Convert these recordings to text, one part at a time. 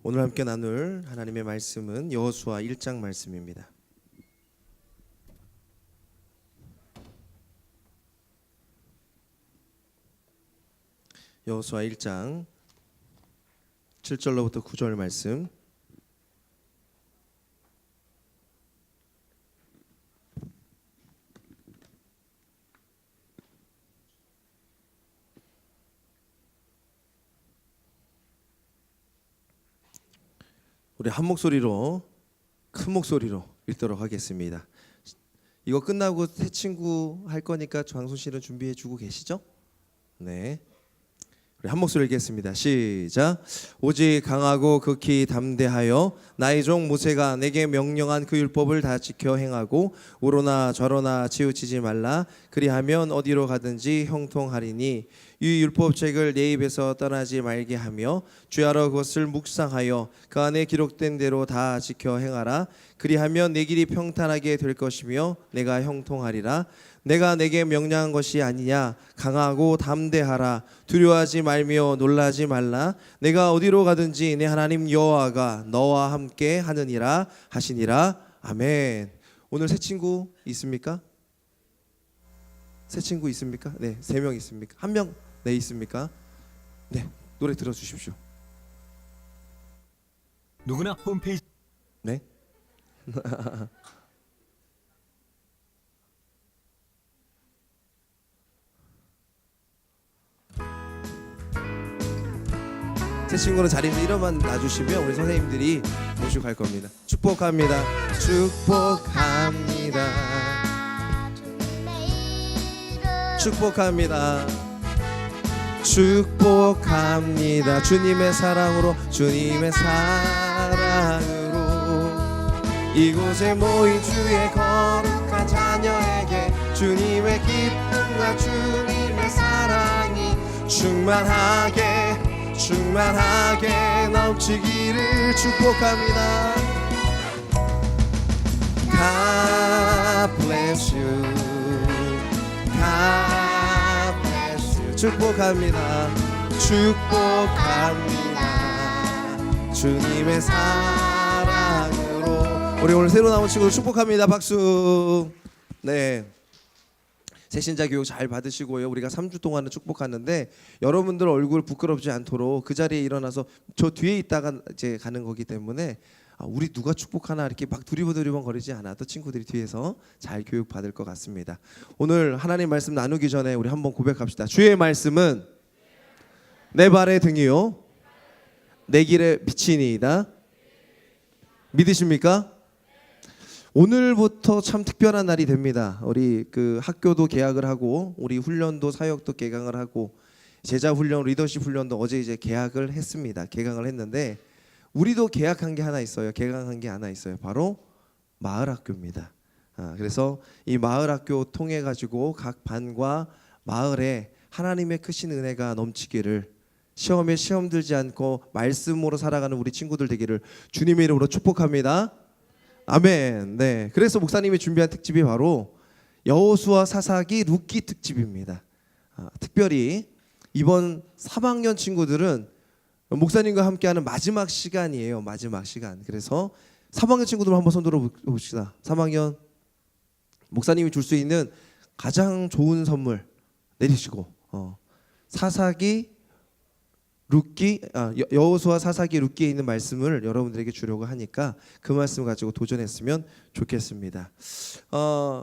오늘 함께 나눌 하나님의 말씀은 여호수아 1장 말씀입니다. 여호수아 1장 7절로부터 9절 말씀. 우리 한 목소리로, 큰 목소리로 읽도록 하겠습니다. 이거 끝나고 새 친구 할 거니까 장순 씨는 준비해 주고 계시죠? 네. 우리 한 목소리 읽겠습니다. 시작. 오직 강하고 극히 담대하여 나의 종 모세가 내게 명령한 그 율법을 다 지켜 행하고 우로나 저로나 치우치지 말라. 그리하면 어디로 가든지 형통하리니 이 율법책을 내 입에서 떠나지 말게 하며 주야로 그것을 묵상하여 그 안에 기록된 대로 다 지켜 행하라. 그리하면 내 길이 평탄하게 될 것이며 내가 형통하리라. 내가 내게 명령한 것이 아니냐. 강하고 담대하라. 두려워하지 말며 놀라지 말라. 내가 어디로 가든지 내 하나님 여호와가 너와 함께 하느니라 하시니라. 아멘. 오늘 새 친구 있습니까? 새 친구 있습니까? 네, 3명 있습니까? 1명? 네, 있습니까? 네, 노래 들어주십시오. 누구나 홈페이지. 네. 새 친구는 자리에서 이름만 놔주시면 우리 선생님들이 모시고 갈 겁니다. 축복합니다. 축복합니다. 축복합니다. 축복합니다. 주님의 사랑으로, 주님의 사랑으로 이곳에 모인 주의 거룩한 자녀에게 주님의 기쁨과 주님의 사랑이 충만하게 넘치기를 축복합니다. God bless you. God bless you. 축복합니다. 축복합니다. 주님의 사랑으로. 우리 오늘 새로 나온 친구들 축복합니다. 박수. 네. 새신자 교육 잘 받으시고요. 우리가 3주 동안은 축복하는데 여러분들 얼굴 부끄럽지 않도록 그 자리에 일어나서 저 뒤에 있다가 이제 가는 거기 때문에 우리 누가 축복하나 이렇게 막 두리번 거리지 않아도 친구들이 뒤에서 잘 교육 받을 것 같습니다. 오늘 하나님 말씀 나누기 전에 우리 한번 고백합시다. 주의 말씀은 내 발의 등이요 내 길의 빛이니이다. 믿으십니까? 오늘부터 참 특별한 날이 됩니다. 우리 그 학교도 개학을 하고 우리 훈련도 사역도 개강을 하고 제자 훈련, 리더십 훈련도 어제 이제 개학을 했습니다. 개강을 했는데 우리도 개학한 게 하나 있어요. 개강한 게 하나 있어요. 바로 마을 학교입니다. 그래서 이 마을 학교 통해 가지고 각 반과 마을에 하나님의 크신 은혜가 넘치기를, 시험에 시험 들지 않고 말씀으로 살아가는 우리 친구들 되기를 주님의 이름으로 축복합니다. 아멘. 네. 그래서 목사님이 준비한 특집이 바로 여호수아 사사기 룻기 특집입니다. 특별히 이번 3학년 친구들은 목사님과 함께하는 마지막 시간이에요. 마지막 시간. 그래서 3학년 친구들 한번 손 들어 봅시다. 3학년 목사님이 줄 수 있는 가장 좋은 선물 내리시고 사사기 룻기 여호수아 사사기 룻기에 있는 말씀을 여러분들에게 주려고 하니까 그 말씀 가지고 도전했으면 좋겠습니다.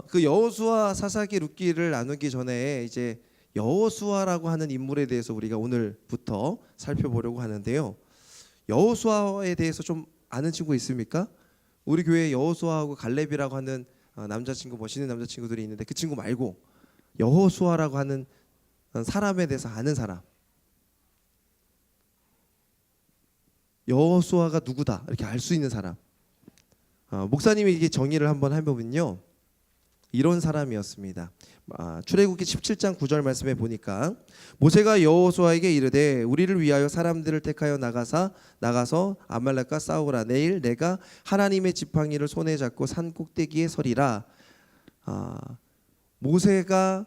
그 여호수아 사사기 룻기를 나누기 전에 이제 여호수아라고 하는 인물에 대해서 우리가 오늘부터 살펴보려고 하는데요. 여호수아에 대해서 좀 아는 친구 있습니까? 우리 교회에 여호수아하고 갈렙이라고 하는 남자친구, 멋있는 남자친구들이 있는데 그 친구 말고 여호수아라고 하는 사람에 대해서 아는 사람. 여호수아가 누구다 이렇게 알 수 있는 사람. 목사님이 이게 정의를 한번 해보면요, 이런 사람이었습니다. 출애굽기 17장 9절 말씀에 보니까 모세가 여호수아에게 이르되 우리를 위하여 사람들을 택하여 나가서 아말렉과 싸우라. 내일 내가 하나님의 지팡이를 손에 잡고 산 꼭대기에 서리라. 모세가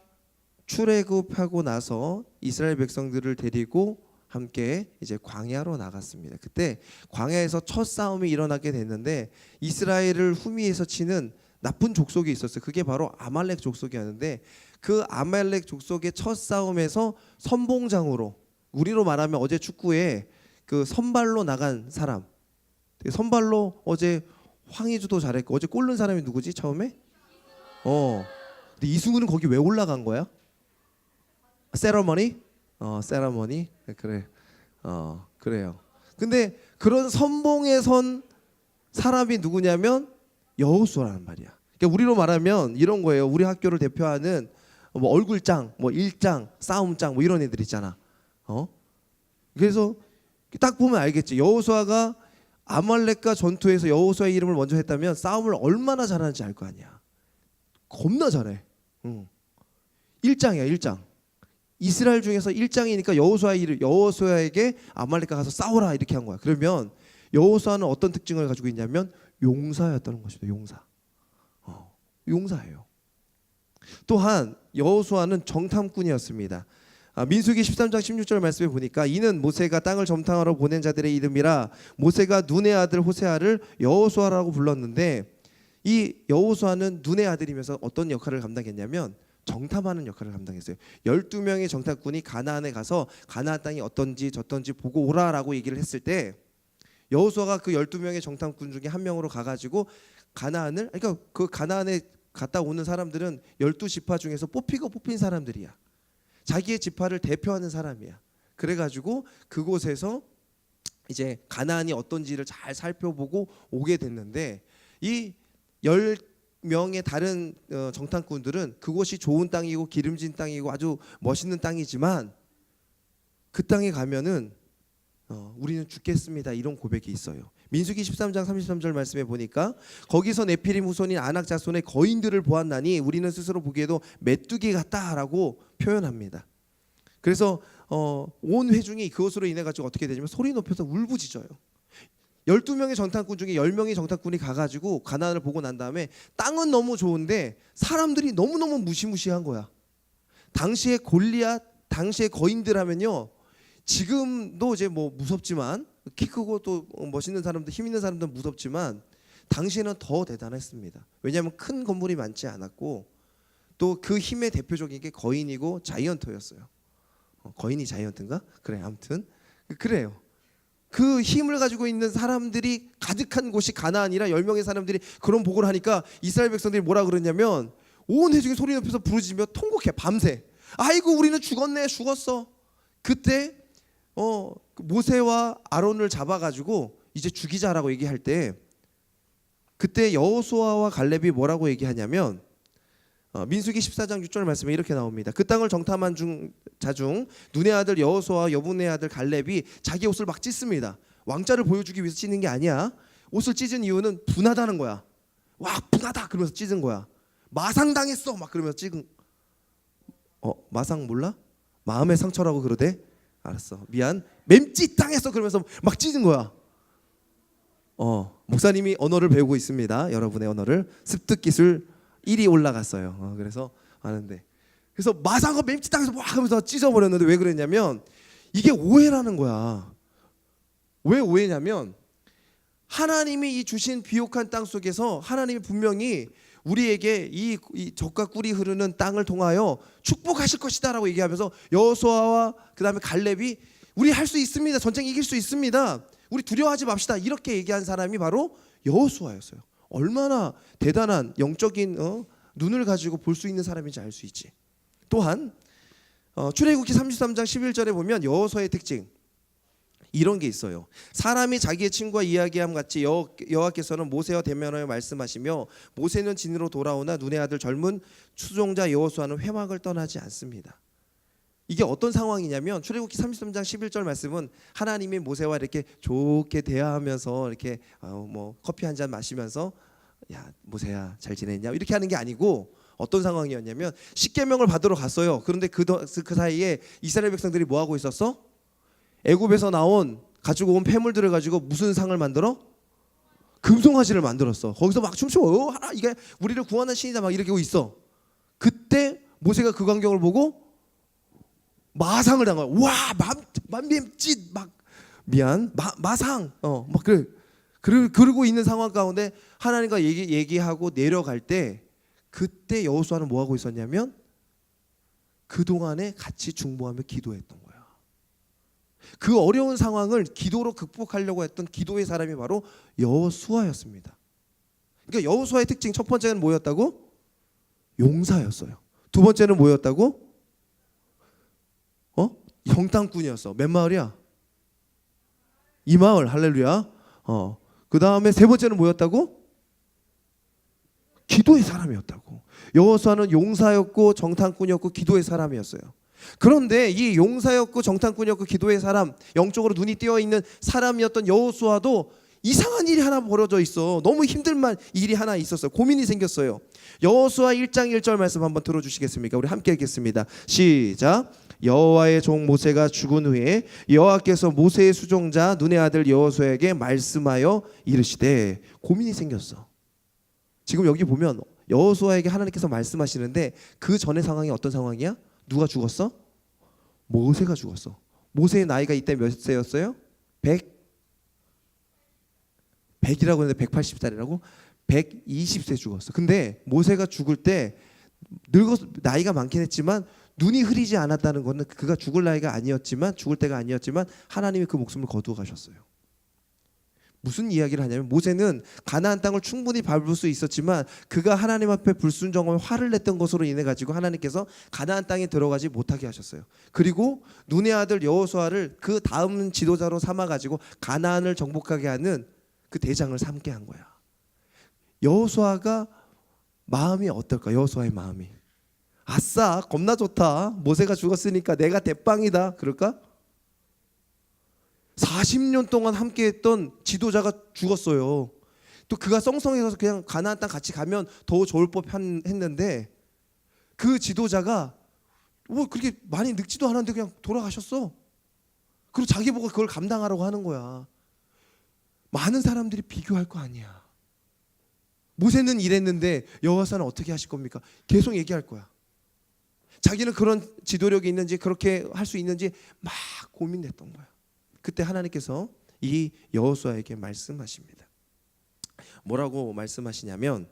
출애굽하고 나서 이스라엘 백성들을 데리고 함께 이제 광야로 나갔습니다. 그때 광야에서 첫 싸움이 일어나게 됐는데 이스라엘을 후미에서 치는 나쁜 족속이 있었어요. 그게 바로 아말렉 족속이었는데 그 아말렉 족속의 첫 싸움에서 선봉장으로, 우리로 말하면 어제 축구에 그 선발로 나간 사람, 선발로 어제 황의주도 잘했고 어제 골 넣은 사람이 누구지 처음에? 근데 이승우는 거기 왜 올라간 거야? 세러머니? 세러머니? 그래. 그래요. 근데 그런 선봉에 선 사람이 누구냐면 여호수아라는 말이야. 그러니까 우리로 말하면 이런 거예요. 우리 학교를 대표하는 뭐 얼굴장, 뭐 일장, 싸움장 뭐 이런 애들 있잖아. 그래서 딱 보면 알겠지. 여호수아가 아말렉과 전투에서 여호수아의 이름을 먼저 했다면 싸움을 얼마나 잘하는지 알 거 아니야. 겁나 잘해. 일장이야, 일장. 이스라엘 중에서 일장이니까 여호수아에게 아말렉과 가서 싸워라 이렇게 한 거야. 그러면 여호수아는 어떤 특징을 가지고 있냐면 용사였다는 것이죠. 용사. 용사예요. 또한 여호수아는 정탐꾼이었습니다. 민수기 13장 16절 말씀에 보니까 이는 모세가 땅을 점탕하러 보낸 자들의 이름이라 모세가 눈의 아들 호세아를 여호수아라고 불렀는데 이 여호수아는 눈의 아들이면서 어떤 역할을 감당했냐면 정탐하는 역할을 감당했어요. 12명의 정탐꾼이 가나안에 가서 가나안 땅이 어떤지 저떤지 보고 오라라고 얘기를 했을 때 여호수아가 그 12명의 정탐꾼 중에 한 명으로 가가지고 가나안을, 그러니까 그 가나안에 갔다 오는 사람들은 12지파 중에서 뽑힌 사람들이야. 자기의 지파를 대표하는 사람이야. 그래가지고 그곳에서 이제 가나안이 어떤지를 잘 살펴보고 오게 됐는데 이 10명의 다른 정탐꾼들은 그곳이 좋은 땅이고 기름진 땅이고 아주 멋있는 땅이지만 그 땅에 가면은 우리는 죽겠습니다 이런 고백이 있어요. 민수기 13장 33절 말씀에 보니까 거기서 네피림 후손인 아낙 자손의 거인들을 보았나니 우리는 스스로 보기에도 메뚜기 같다라고 표현합니다. 그래서 온 회중이 그것으로 인해 가지고 어떻게 되냐면 소리 높여서 울부짖어요. 12명의 정탐꾼 중에 10명의 정탐꾼이 가가지고 가나안을 보고 난 다음에 땅은 너무 좋은데 사람들이 너무너무 무시무시한 거야. 당시에 골리앗, 당시에 거인들 하면요, 지금도 이제 뭐 무섭지만 키 크고 또 멋있는 사람들, 힘 있는 사람들은 무섭지만 당시에는 더 대단했습니다. 왜냐하면 큰 건물이 많지 않았고 또 그 힘의 대표적인 게 거인이고 자이언트였어요. 거인이 자이언트인가? 그래, 아무튼 그래요. 그 힘을 가지고 있는 사람들이 가득한 곳이 가나안이라 10명의 사람들이 그런 보고를 하니까 이스라엘 백성들이 뭐라 그러냐면 온 회중이 소리 높여서 부르짖으며 통곡해 밤새. 아이고 우리는 죽었어. 그때 모세와 아론을 잡아가지고 이제 죽이자라고 얘기할 때 그때 여호수아와 갈렙이 뭐라고 얘기하냐면 민수기 14장 6절 말씀에 이렇게 나옵니다. 그 땅을 정탐한 자 중 눈의 아들 여호수아와 여분의 아들 갈렙이 자기 옷을 막 찢습니다. 왕자를 보여주기 위해서 찢는 게 아니야. 옷을 찢은 이유는 분하다는 거야. 와 분하다 그러면서 찢은 거야. 마상당했어 막 그러면서 찢은. 마상 몰라? 마음의 상처라고 그러대. 알았어 미안. 맴짓 당했어 그러면서 막 찢은 거야. 목사님이 언어를 배우고 있습니다. 여러분의 언어를 습득 기술 1위 올라갔어요. 그래서 아는데 그래서 마상어 맴짓 당해서 막 하면서 찢어버렸는데 왜 그랬냐면 이게 오해라는 거야. 왜 오해냐면 하나님이 이 주신 비옥한 땅 속에서 하나님이 분명히 우리에게 이 젖과 꿀이 흐르는 땅을 통하여 축복하실 것이다라고 얘기하면서 여호수아와 그다음에 갈렙이 우리 할 수 있습니다. 전쟁 이길 수 있습니다. 우리 두려워하지 맙시다. 이렇게 얘기한 사람이 바로 여호수아였어요. 얼마나 대단한 영적인 눈을 가지고 볼 수 있는 사람인지 알 수 있지. 또한 출애굽기 33장 11절에 보면 여호수아의 특징 이런 게 있어요. 사람이 자기의 친구와 이야기함 같이 여호와께서는 모세와 대면하여 말씀하시며 모세는 진으로 돌아오나 눈의 아들 젊은 추종자 여호수아는 회막을 떠나지 않습니다. 이게 어떤 상황이냐면 출애굽기 33장 11절 말씀은 하나님이 모세와 이렇게 좋게 대화하면서 이렇게 뭐 커피 한 잔 마시면서 야 모세야 잘 지냈냐 이렇게 하는 게 아니고 어떤 상황이었냐면 십계명을 받으러 갔어요. 그런데 그 사이에 이스라엘 백성들이 뭐 하고 있었어? 애굽에서 가지고 온 폐물들을 가지고 무슨 상을 만들어? 금송아지를 만들었어. 거기서 막 춤추고 하나 이게 우리를 구원한 신이다 막 이렇게 하고 있어. 그때 모세가 그 광경을 보고 마상을 당한 거야. 와 맴짓 막 미안 마상 막 그러고 있는 상황 가운데 하나님과 얘기하고 내려갈 때 그때 여호수아는 뭐 하고 있었냐면 그 동안에 같이 중보하며 기도했던 거야. 그 어려운 상황을 기도로 극복하려고 했던 기도의 사람이 바로 여호수아였습니다. 그러니까 여호수아의 특징 첫 번째는 뭐였다고? 용사였어요. 두 번째는 뭐였다고? 형탕꾼이었어. 몇 마을이야? 이 마을. 할렐루야. 그 다음에 세 번째는 뭐였다고? 기도의 사람이었다고. 여호수아는 용사였고 정탐꾼이었고 기도의 사람이었어요. 그런데 이 용사였고 정탐꾼이었고 기도의 사람, 영적으로 눈이 띄어 있는 사람이었던 여호수아도 이상한 일이 하나 벌어져 있어. 너무 힘들만 일이 하나 있었어요. 고민이 생겼어요. 여호수아 1장 1절 말씀 한번 들어주시겠습니까? 우리 함께 읽겠습니다. 시작. 여호와의 종 모세가 죽은 후에 여호와께서 모세의 수종자 눈의 아들 여호수아에게 말씀하여 이르시되. 고민이 생겼어. 지금 여기 보면 여호수아에게 하나님께서 말씀하시는데 그 전의 상황이 어떤 상황이야? 누가 죽었어? 모세가 죽었어. 모세의 나이가 이때 몇 세였어요? 100이라고 했는데 180살이라고? 120세 죽었어. 근데 모세가 죽을 때 늙어서 나이가 많긴 했지만 눈이 흐리지 않았다는 것은 그가 죽을 나이가 아니었지만, 죽을 때가 아니었지만 하나님이 그 목숨을 거두어 가셨어요. 무슨 이야기를 하냐면 모세는 가나안 땅을 충분히 밟을 수 있었지만 그가 하나님 앞에 불순종하며 화를 냈던 것으로 인해 가지고 하나님께서 가나안 땅에 들어가지 못하게 하셨어요. 그리고 눈의 아들 여호수아를 그 다음 지도자로 삼아 가지고 가나안을 정복하게 하는 그 대장을 삼게 한 거야. 여호수아가 마음이 어떨까? 여호수아의 마음이 아싸 겁나 좋다. 모세가 죽었으니까 내가 대빵이다. 그럴까? 40년 동안 함께했던 지도자가 죽었어요. 또 그가 썽썽해서 그냥 가나안 땅 같이 가면 더 좋을 법했는데 그 지도자가 뭐 그렇게 많이 늙지도 않았는데 그냥 돌아가셨어. 그리고 자기 보고 그걸 감당하라고 하는 거야. 많은 사람들이 비교할 거 아니야. 모세는 이랬는데 여호수아는 어떻게 하실 겁니까? 계속 얘기할 거야. 자기는 그런 지도력이 있는지 그렇게 할 수 있는지 막 고민했던 거야. 그때 하나님께서 이 여호수아에게 말씀하십니다. 뭐라고 말씀하시냐면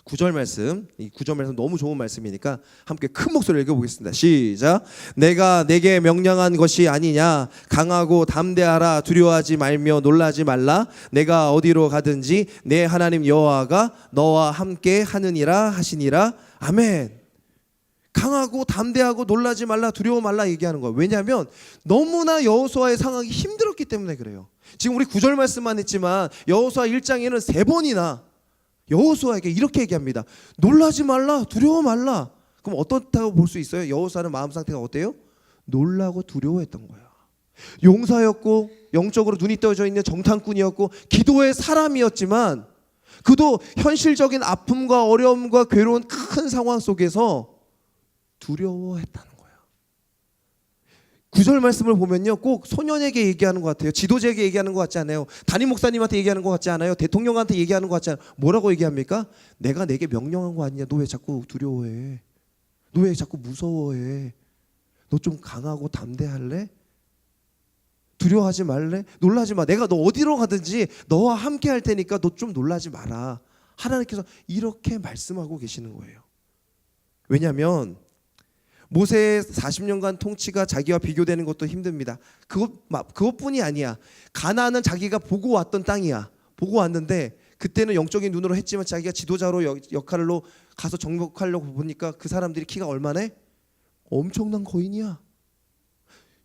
9절 말씀, 이 9절 말씀 너무 좋은 말씀이니까 함께 큰 목소리로 읽어보겠습니다. 시작. 내가 내게 명령한 것이 아니냐. 강하고 담대하라. 두려워하지 말며 놀라지 말라. 내가 어디로 가든지 내 하나님 여호와가 너와 함께 하느니라 하시니라. 아멘. 강하고 담대하고 놀라지 말라, 두려워 말라 얘기하는 거예요. 왜냐하면 너무나 여호수아의 상황이 힘들었기 때문에 그래요. 지금 우리 9절 말씀만 했지만 여호수아 1장에는 3번이나 여호수아에게 이렇게 얘기합니다. 놀라지 말라, 두려워 말라. 그럼 어떻다고 볼 수 있어요? 여호수아는 마음 상태가 어때요? 놀라고 두려워했던 거야. 용사였고 영적으로 눈이 떠져 있는 정탐꾼이었고 기도의 사람이었지만 그도 현실적인 아픔과 어려움과 괴로운 큰 상황 속에서 두려워했다는 거예요. 9절 말씀을 보면요, 꼭 소년에게 얘기하는 것 같아요. 지도자에게 얘기하는 것 같지 않아요. 담임 목사님한테 얘기하는 것 같지 않아요. 대통령한테 얘기하는 것 같지 않아요. 뭐라고 얘기합니까? 내가 내게 명령한 거 아니냐. 너 왜 자꾸 두려워해? 너 왜 자꾸 무서워해? 너 좀 강하고 담대할래? 두려워하지 말래? 놀라지 마. 내가 너 어디로 가든지 너와 함께 할 테니까 너 좀 놀라지 마라. 하나님께서 이렇게 말씀하고 계시는 거예요. 왜냐하면 모세의 40년간 통치가 자기와 비교되는 것도 힘듭니다. 그것뿐이 아니야. 가나안은 자기가 보고 왔던 땅이야. 보고 왔는데 그때는 영적인 눈으로 했지만 자기가 지도자로 역할로 가서 정복하려고 보니까 그 사람들이 키가 얼마나? 엄청난 거인이야.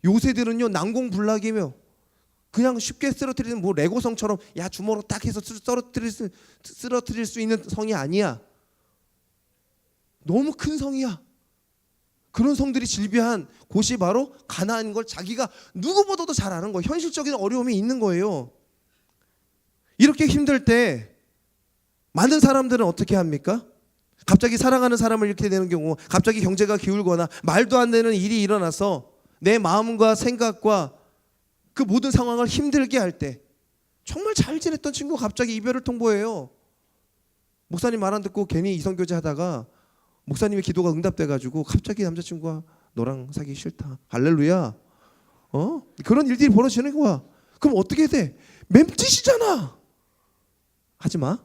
요새들은요 난공불락이며 그냥 쉽게 쓰러뜨리는 뭐 레고성처럼 야 주먹으로 딱 해서 쓰러뜨릴 수 있는 성이 아니야. 너무 큰 성이야. 그런 성들이 질비한 곳이 바로 가나안인 걸 자기가 누구보다도 잘 아는 거예요. 현실적인 어려움이 있는 거예요. 이렇게 힘들 때 많은 사람들은 어떻게 합니까? 갑자기 사랑하는 사람을 잃게 되는 경우, 갑자기 경제가 기울거나 말도 안 되는 일이 일어나서 내 마음과 생각과 그 모든 상황을 힘들게 할 때 정말 잘 지냈던 친구가 갑자기 이별을 통보해요. 목사님 말 안 듣고 괜히 이성교제 하다가 목사님의 기도가 응답돼가지고 갑자기 남자친구가 너랑 사귀기 싫다. 할렐루야. 그런 일들이 벌어지는 거야. 그럼 어떻게 돼? 맴짓이잖아. 하지 마.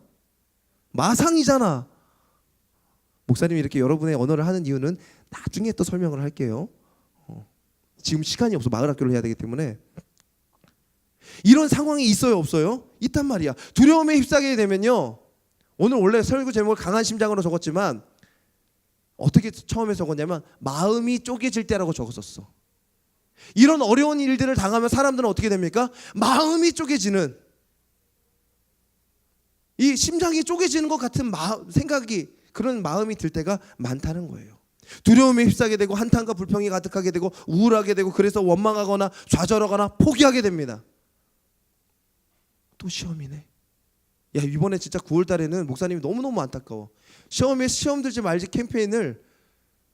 마상이잖아. 목사님이 이렇게 여러분의 언어를 하는 이유는 나중에 또 설명을 할게요. 지금 시간이 없어. 마을 학교를 해야 되기 때문에. 이런 상황이 있어요, 없어요? 있단 말이야. 두려움에 휩싸게 되면요, 오늘 원래 설교 제목을 강한 심장으로 적었지만 어떻게 처음에 적었냐면 마음이 쪼개질 때라고 적었었어. 이런 어려운 일들을 당하면 사람들은 어떻게 됩니까? 마음이 쪼개지는, 이 심장이 쪼개지는 것 같은 생각이, 그런 마음이 들 때가 많다는 거예요. 두려움에 휩싸게 되고 한탄과 불평이 가득하게 되고 우울하게 되고, 그래서 원망하거나 좌절하거나 포기하게 됩니다. 또 시험이네. 야, 이번에 진짜 9월 달에는 목사님이 너무너무 안타까워. 시험 들지 말지 캠페인을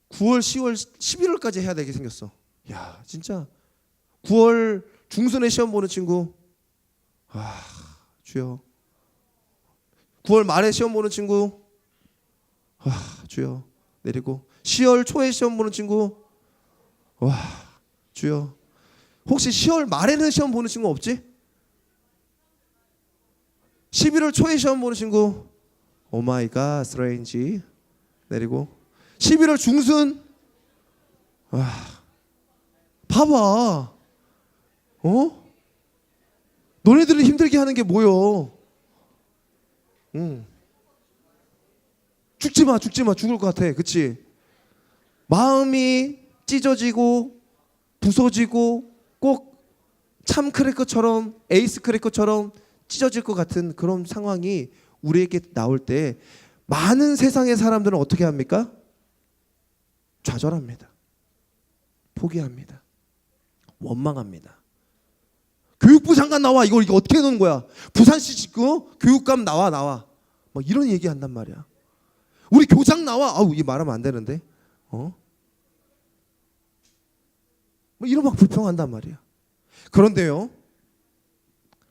9월, 10월, 11월까지 해야 되게 생겼어. 야, 진짜 9월 중순에 시험 보는 친구, 주여. 9월 말에 시험 보는 친구, 주여. 내리고 10월 초에 시험 보는 친구, 주여. 혹시 10월 말에는 시험 보는 친구 없지? 11월 초에 시험 보는 친구, 오 마이 갓, 스트레인지. 내리고 11월 중순, 봐봐. 너네들을 힘들게 하는 게 뭐요? 죽지 마. 죽을 것 같아. 그치? 마음이 찢어지고 부서지고 꼭 참 크래커처럼, 에이스 크래커처럼 찢어질 것 같은 그런 상황이 우리에게 나올 때 많은 세상의 사람들은 어떻게 합니까? 좌절합니다. 포기합니다. 원망합니다. 교육부 장관 나와. 이거 어떻게 해놓은 거야? 부산시 짓고 교육감 나와. 뭐 이런 얘기 한단 말이야. 우리 교장 나와. 이 말하면 안 되는데. 뭐 이런 막 불평한단 말이야. 그런데요,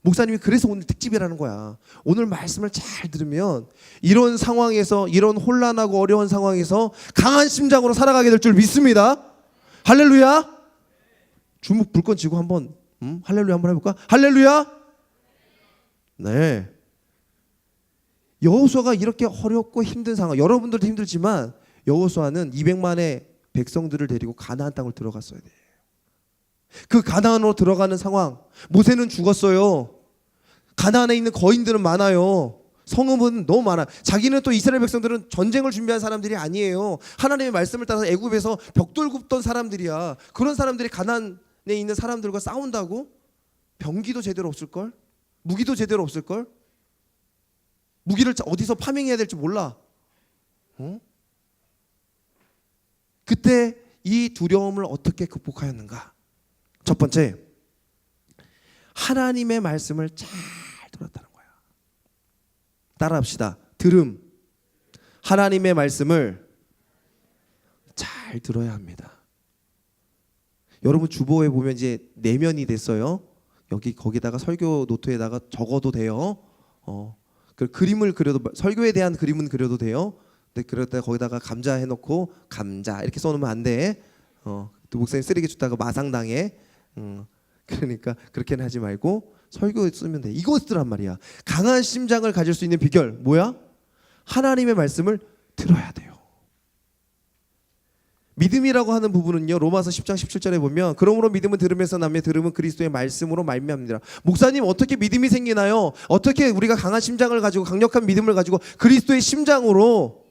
목사님이 그래서 오늘 특집이라는 거야. 오늘 말씀을 잘 들으면 이런 상황에서, 이런 혼란하고 어려운 상황에서 강한 심장으로 살아가게 될 줄 믿습니다. 할렐루야. 주먹 불끈 쥐고 한번 할렐루야 한번 해볼까? 할렐루야. 네. 여호수아가 이렇게 어렵고 힘든 상황, 여러분들도 힘들지만 여호수아는 200만의 백성들을 데리고 가나안 땅을 들어갔어야 돼. 그 가나안으로 들어가는 상황, 모세는 죽었어요. 가나안에 있는 거인들은 많아요. 성읍은 너무 많아. 자기는 또 이스라엘 백성들은 전쟁을 준비한 사람들이 아니에요. 하나님의 말씀을 따라서 애굽에서 벽돌 굽던 사람들이야. 그런 사람들이 가나안에 있는 사람들과 싸운다고? 병기도 제대로 없을걸? 무기도 제대로 없을걸? 무기를 어디서 파밍해야 될지 몰라. 그때 이 두려움을 어떻게 극복하였는가? 첫 번째, 하나님의 말씀을 잘 들었다는 거야. 따라합시다. 들음. 하나님의 말씀을 잘 들어야 합니다. 여러분 주보에 보면 이제 내면이 됐어요. 거기다가 설교 노트에다가 적어도 돼요. 그 그림을 그려도, 설교에 대한 그림은 그려도 돼요. 근데 그럴 때 거기다가 감자 해놓고 감자 이렇게 써놓으면 안 돼. 또 목사님 쓰레기 줬다가 마상당해. 그러니까 그렇게는 하지 말고 설교에 쓰면 돼. 이거 쓰란 말이야. 강한 심장을 가질 수 있는 비결 뭐야? 하나님의 말씀을 들어야 돼요. 믿음이라고 하는 부분은요, 로마서 10장 17절에 보면 그러므로 믿음은 들음에서 나며 들음은 그리스도의 말씀으로 말미암니라. 목사님 어떻게 믿음이 생기나요? 어떻게 우리가 강한 심장을 가지고, 강력한 믿음을 가지고 그리스도의 심장으로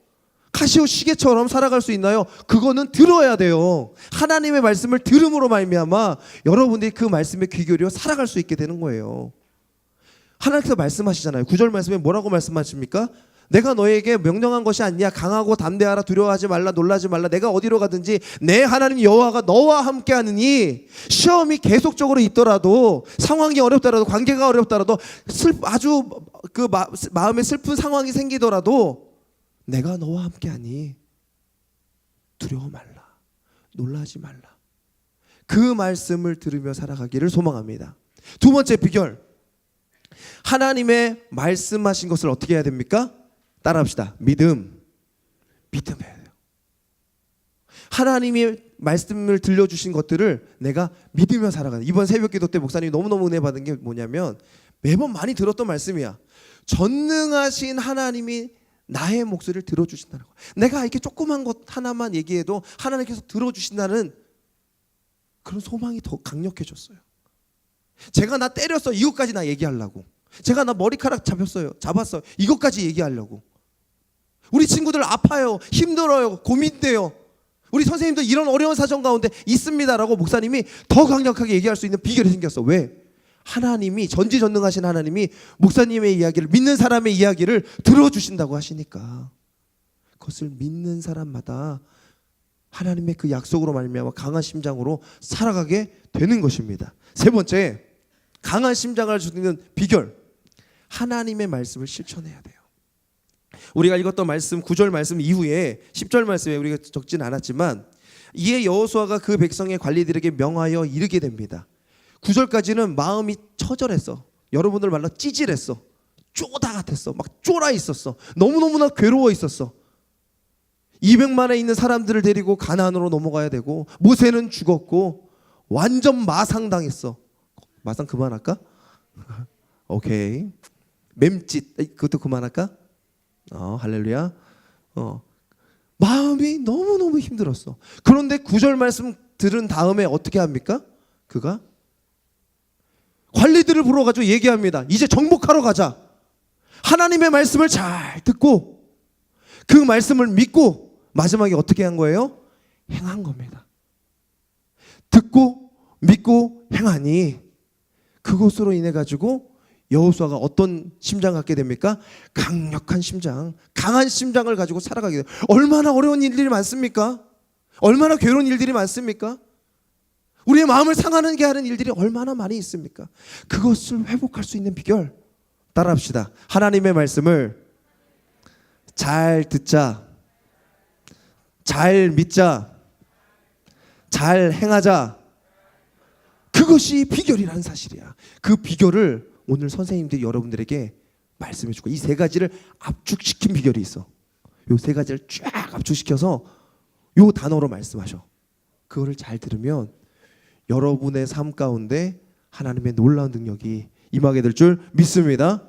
카시오 시계처럼 살아갈 수 있나요? 그거는 들어야 돼요. 하나님의 말씀을 들음으로 말미암아 여러분들이 그 말씀에 귀 기울여 살아갈 수 있게 되는 거예요. 하나님께서 말씀하시잖아요. 9절 말씀에 뭐라고 말씀하십니까? 내가 너에게 명령한 것이 아니냐. 강하고 담대하라. 두려워하지 말라. 놀라지 말라. 내가 어디로 가든지 내 하나님 여호와가 너와 함께 하느니. 시험이 계속적으로 있더라도, 상황이 어렵더라도, 관계가 어렵더라도, 아주 그 마음에 슬픈 상황이 생기더라도 내가 너와 함께 하니 두려워 말라. 놀라지 말라. 그 말씀을 들으며 살아가기를 소망합니다. 두 번째 비결, 하나님의 말씀하신 것을 어떻게 해야 됩니까? 따라합시다. 믿음해야 돼요. 하나님이 말씀을 들려주신 것들을 내가 믿으며 살아가는. 이번 새벽기도 때 목사님이 너무너무 은혜 받은 게 뭐냐면 매번 많이 들었던 말씀이야. 전능하신 하나님이 나의 목소리를 들어주신다는 거. 내가 이렇게 조그만 것 하나만 얘기해도 하나님께서 들어주신다는 그런 소망이 더 강력해졌어요. 제가 나 때렸어, 이것까지 나 얘기하려고. 제가 나 머리카락 잡았어요, 이것까지 얘기하려고. 우리 친구들 아파요, 힘들어요, 고민돼요, 우리 선생님도 이런 어려운 사정 가운데 있습니다라고 목사님이 더 강력하게 얘기할 수 있는 비결이 생겼어. 왜? 하나님이, 전지전능하신 하나님이 목사님의 이야기를, 믿는 사람의 이야기를 들어주신다고 하시니까 그것을 믿는 사람마다 하나님의 그 약속으로 말미암아 강한 심장으로 살아가게 되는 것입니다. 세 번째, 강한 심장을 주는 비결, 하나님의 말씀을 실천해야 돼요. 우리가 읽었던 말씀 9절 말씀 이후에 10절 말씀에 우리가 적진 않았지만 이에 여호수아가 그 백성의 관리들에게 명하여 이르게 됩니다. 9절까지는 마음이 처절했어. 여러분들 말로 찌질했어. 쪼다 같았어. 막 쫄아 있었어. 너무너무나 괴로워 있었어. 200만에 있는 사람들을 데리고 가나안으로 넘어가야 되고, 모세는 죽었고 완전 마상당했어. 마상 그만할까? 오케이. 맴짓 그것도 그만할까? 할렐루야. 마음이 너무너무 힘들었어. 그런데 9절 말씀 들은 다음에 어떻게 합니까? 그가 관리들을 불러가지고 얘기합니다. 이제 정복하러 가자. 하나님의 말씀을 잘 듣고 그 말씀을 믿고 마지막에 어떻게 한 거예요? 행한 겁니다. 듣고 믿고 행하니 그것으로 인해 가지고 여호수아가 어떤 심장 갖게 됩니까? 강력한 심장, 강한 심장을 가지고 살아가게 돼요. 얼마나 어려운 일들이 많습니까? 얼마나 괴로운 일들이 많습니까? 우리의 마음을 상하게 하는 일들이 얼마나 많이 있습니까? 그것을 회복할 수 있는 비결 따라합시다. 하나님의 말씀을 잘 듣자, 잘 믿자, 잘 행하자. 그것이 비결이라는 사실이야. 그 비결을 오늘 선생님들이 여러분들에게 말씀해 주고, 이 세 가지를 압축시킨 비결이 있어. 이 세 가지를 쫙 압축시켜서 이 단어로 말씀하셔. 그거를 잘 들으면 여러분의 삶 가운데 하나님의 놀라운 능력이 임하게 될 줄 믿습니다.